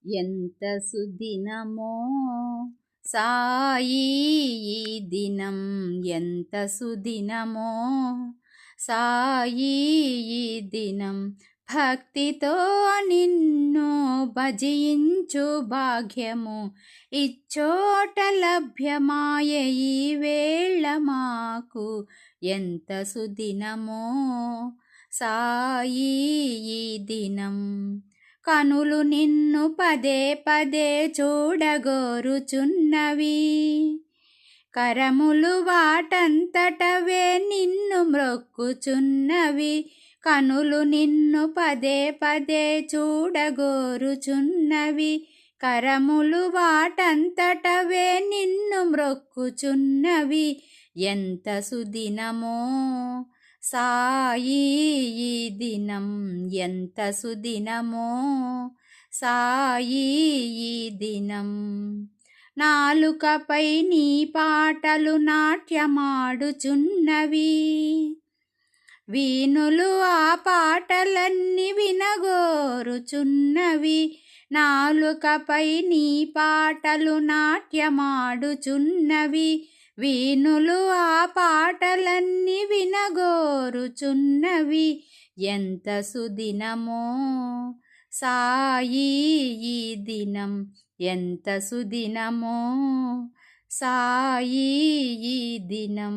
ఎంత సుదినమో సాయి ఈ దినం, ఎంత సుదినమో సాయి ఈ దినం. భక్తితో నిన్ను భజించు భాగ్యము ఇచ్చోట లభ్యమాయ ఈ వేళ మాకు. ఎంత సుదినమో సాయి ఈ దినం. కనులు నిన్ను పదే పదే చూడగోరుచున్నవి, కరములు వాటంతటవే నిన్ను మ్రొక్కుచున్నవి. కనులు నిన్ను పదే పదే చూడగోరుచున్నవి, కరములు వాటంతటవే నిన్ను మ్రొక్కుచున్నవి. ఎంత సుదినమో సాయి ఈ దినం, ఎంత సుదినమో సాయి ఈ దినం. నాలుకపై నీ పాటలు నాట్యమాడుచున్నవి, వీణులు ఆ పాటలన్నీ వినగోరుచున్నవి. నాలుకపై నీ పాటలు నాట్యమాడుచున్నవి, వీణులు ఆ పాటలన్నీ వినగోరుచున్నవి. ఎంత సుదినమో సాయి ఈ దినం, ఎంత సుదినమో సాయి ఈ దినం.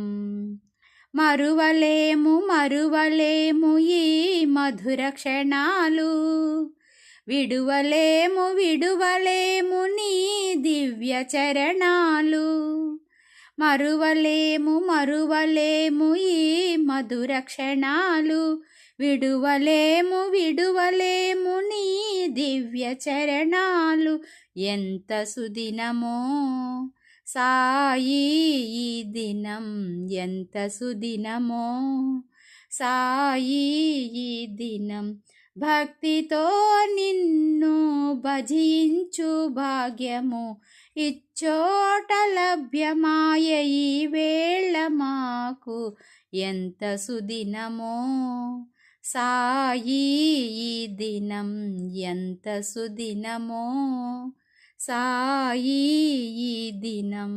మరువలేము మరువలేము ఈ మధుర క్షణాలు, విడువలేము విడువలేము నీ దివ్య చరణాలు. మరువలేము మరువలేము ఈ మధుర క్షణాలు, విడువలేము విడువలేము నీ దివ్య చరణాలు. ఎంత సుదినమో సాయి ఈ దినం, ఎంత సుదినమో సాయి ఈ దినం. భక్తితో నిన్ను భజించు భాగ్యము ఇచ్చోట లభ్యమాయ ఈ వేళ మాకు. ఎంత సుదినమో సాయి ఈ దినం, ఎంత సుదినమో సాయి ఈ దినం.